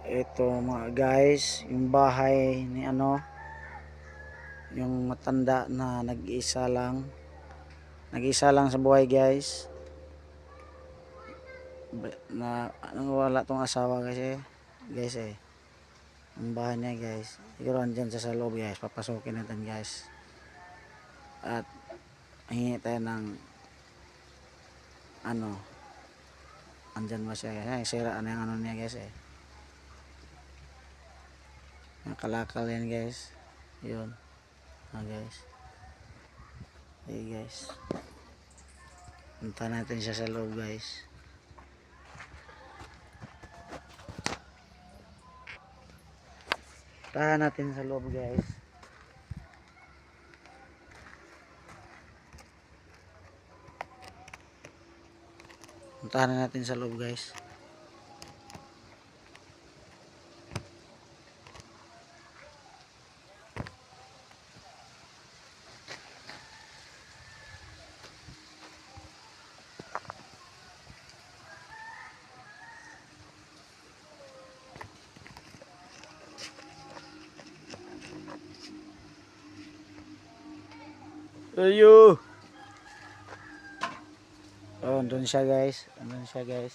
Ito mga guys, yung bahay ni yung matanda na nag-isa lang sa buhay guys. Wala tong asawa kasi guys ang bahay niya guys. Siguro andyan sa loob guys, papasukin natin guys. At hingi tayo ng andyan ba siya guys? Ay, sira na yung niya guys Yung kalakal yan guys. Yun. Guys. Hey guys. Punta natin siya sa loob guys. Puntahan natin sa loob guys. Puntahan natin sa loob guys. Ayo. Oh, andun siya guys. Andun siya guys.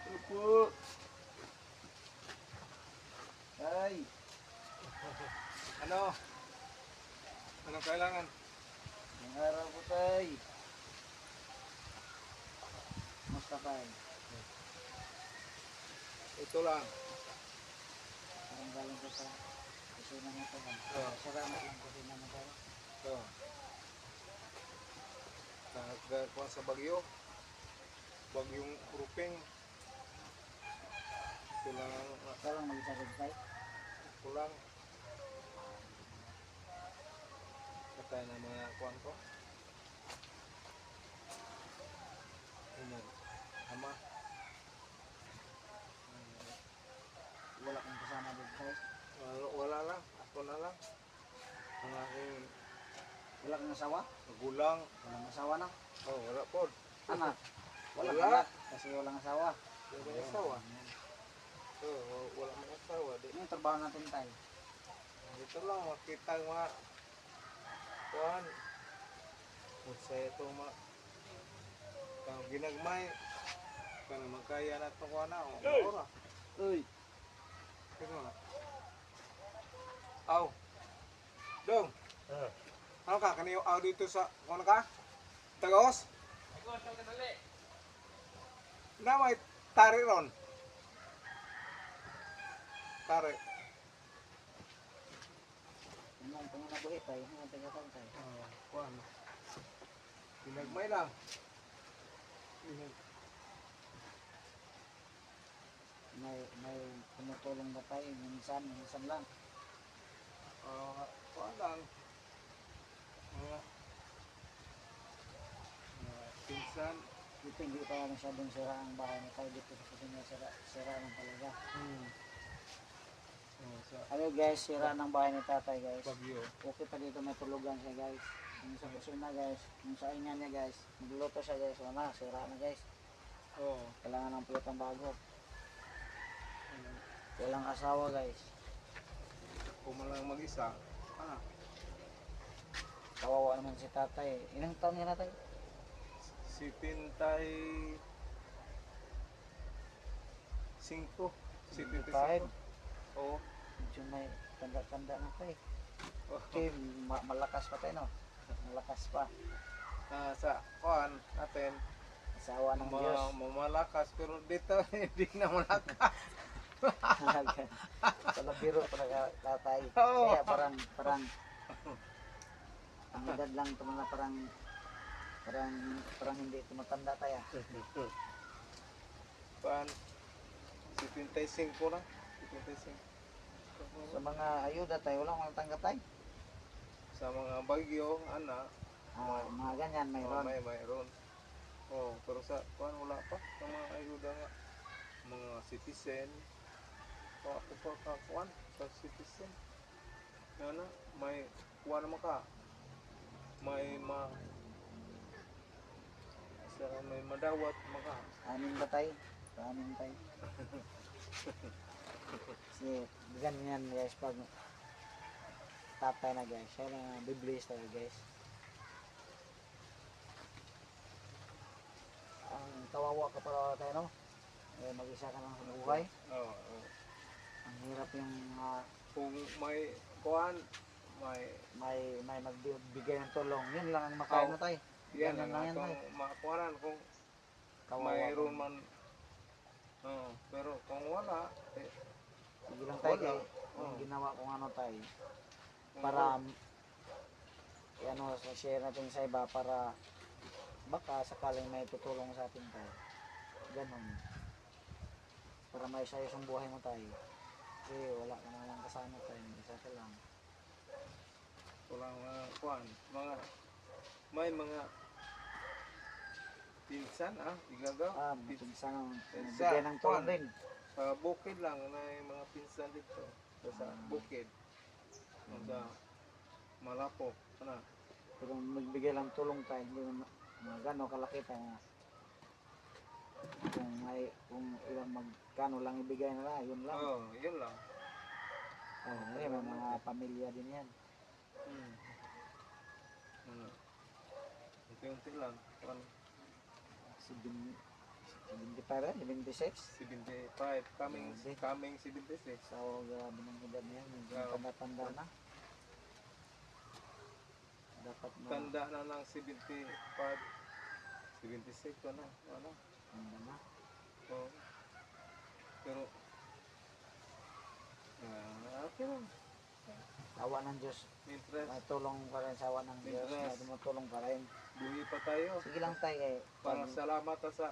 Opo. Ay. Ano? Anong kailangan? Ang araw po tay. Musta tay? Ito lang. Parang galing ko sa kusina mo tay. Salamat lang kusina mo tay. Ito. Nagkuha sa bagyo. Bagyong Rupeng. Ito lang. Parang mag-isagod tay. Ito lang. Katay na mga kuhan ko. Inad. Ama. Wala kang kasama dito tay. Wala lang. Ako na lang. Ang aking Wala kang asawa? magulang. Walang asawa na. Oh, wala po. Anak? Wala. Wala. Anak. Kasi walang asawa. Wala may asawa. Wala may asawa. Di. Ano yung trabaho natin tay? Ito lang. Makita ang mga kuhan. Sa ito mga kang ginagmay. Kang magkaya na ito kuhan na. Ora. Uy. Ito na. Aw. Dong. Ano ka? Kaniyo aw dito sa kuhan ka? Tagaos? Tagaos ang kadali. Na may tari ron. Tari. Ano ang nabuhi tay? Ano ang tagatang tay? Kuhan. Ginagmay lang. May tumutulong ba tayo? Minsan lang. Kuhan lang. Pinsan. Dito hindi pa masyadong sira ang bahay na tayo dito sa kusina. Sira ng talaga. Sa Ayo guys, sira ng bahay ni tatay guys. Bagyo. Okay pa dito may tulugan siya guys. Yung sa kusina guys, yung sa ingan niya guys. Nagluluto siya guys. Wala, sira na guys. Oo. Kailangan ng pulitang bago. Walang asawa guys. Kung man lang mag-isa. Kawawa naman si tatay. Ilang taon niya na tayo? Si Pintay 5. Si Pintay 55. 5. Oo. Medyo may tanda-tanda na tayo. Oh. Okay, malakas pa tayo no? Malakas pa. Sa kuhan natin. Asawa ng Diyos. Mamalakas pero dito hindi na malakas. Palabiro pala tatay. Oo. Kaya parang ang edad lang ito na parang hindi tumatanda tayo. Kuhan. Si Pintay 5 lang. Si Pintay 5. Sa mga ayuda tayo, wala kang tanggap tayo. Sa mga bagyo, Mga ganyan, mayroon. mayroon. Oh, pero sa kuhan wala pa. Sa mga ayuda nga. Mga citizen. Ako pa kakuan sa citizen. May kuha naman ka. May Sana may madawat maka. Amin ba tayo? Amin tayo. Kasi ganyan guys pag tatay na guys. Siya na biblis tayo guys. Ang kawawa ka para tayo no? Eh, mag-isa ka lang sa buhay. Oo. Oo. Ang hirap yung Kung may kuan, may may magbigay ng tulong. Yun lang ang makain mo tayo. yan Ganyan ang lang yan atong tayo. makuanan kung Kawawa mayroon ka. man. Pero kung wala, Sige lang tayo wala. kay yung ginawa kong ano tayo. kung Para ano, share natin sa iba para baka sakaling may tutulong sa atin tayo. Ganon. Para may sayos ang buhay mo tayo. Kasi wala ka naman kasama tayo. Isa ka lang. walang mga kuan, may mga pinsan igagaw. Pinsan ang Pinsan. bigyan ng tulong din. Sa bukid lang na yung mga pinsan dito. Sa bukid. Sa Malapok. Ano? Pero magbigay lang tulong tayo. Hindi mo gano'n kalaki tayo. Kung ilang magkano lang ibigay na lang, yun lang. Yun lang. May mga pamilya din yan. Unti-unti lang. 75 rin, 76. 75. Coming 76. So, grabe ng edad na yan. Oo. Tanda-tanda na. Dapat na. Tanda na ng 75. 76 pa na. Ano? Tanda na. Pero okay lang. Awa ng Diyos. Interest. May tulong pa rin sa awa ng Diyos. May Interest. tumutulong pa rin. Buhi pa tayo. Sige lang tayo eh. Para salamat sa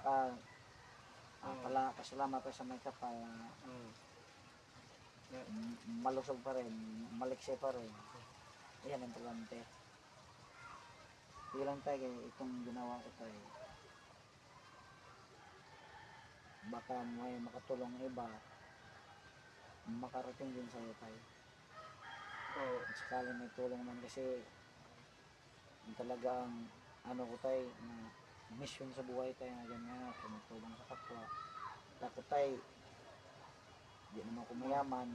Pasalamat tayo sa may kapal. Malusog pa rin. Maliksi pa rin. Yan ang importante. Sige lang tayo eh. Itong ginawa ko tayo. Baka may makatulong ng iba. Makarating din sa'yo tayo. Sakali may tulong man kasi yung talagang ano ko tayo na mission sa buhay tayo na ganyan, tumutulong sa kapwa. Tapos tayo, di naman ko mayaman,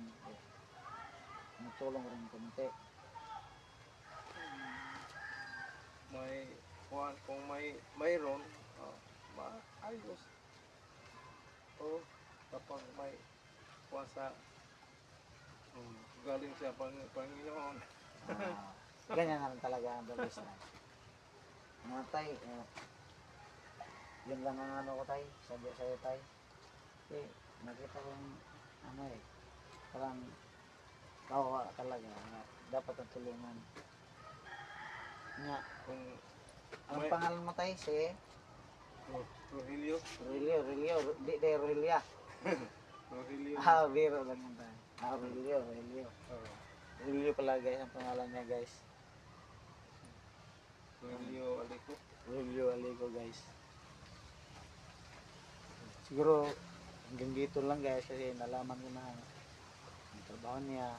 tumutulong rin konti. Kung mayroon, maayos. Kapag may kuwan sa galing sa Panginoon. Ganyan na rin talaga ang dalis na. Mga tay, yun lang ang ano ko tay, sabi sa'yo tay. Kasi nakita ko yung ano eh, parang kawawa talaga, dapat ang tulungan. Nga, Kung anong pangalan mo tay? Si Rogelio. Aurelio, di de Aurelia. Rogelio. Biro lang yun tayo. Aurelio. Aurelio pala guys, ang pangalan niya guys. Rogelio Alico. Aurelio Alico guys. Siguro hanggang dito lang guys kasi nalaman ko na ang trabaho niya.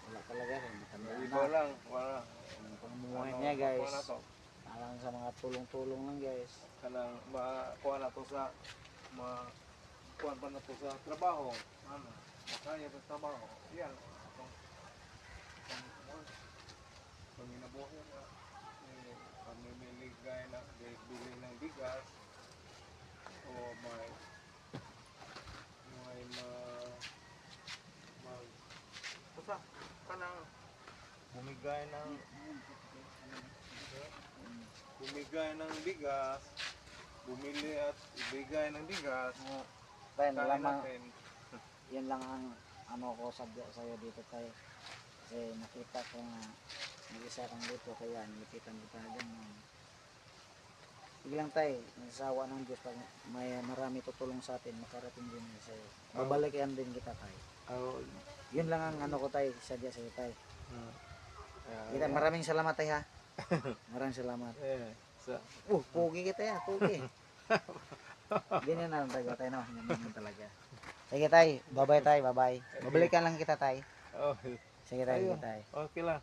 Wala talaga rin, matanda Iba na. lang, wala. Ang pamumuhay niya guys. Kuha na to. Alang sa mga tulong-tulong lang guys. Kanang kuha na to sa kuha pa na to sa trabaho. Ano? Kaya sa trabaho. Yan. Panginabuhi na. Pamimili gaya na bili ng bigas. O may basta kanang bumigay ng bigas, bumili at ibigay ng bigas. Tayo Kaya nalaman, natin. yan lang ang ano ko sadya sa'yo dito tayo. Kasi nakita ko nga mag-isa kang dito kaya nilapitan kita ganun. Sige lang tayo, nasawa ng Diyos pag may marami tutulong sa atin, makarating din sa'yo. Babalikan din kita tayo. Yun lang ang ano ko tayo, sadya sa'yo tayo. Kita, maraming salamat tayo ha. Maraming salamat. Pugi kita ya, pugi. Ganyan na lang tayo no, ganyan talaga. Sige tayo, bye-bye tayo, bye-bye. Babalikan lang kita tayo. Sige tayo, sige tayo. Okay lang.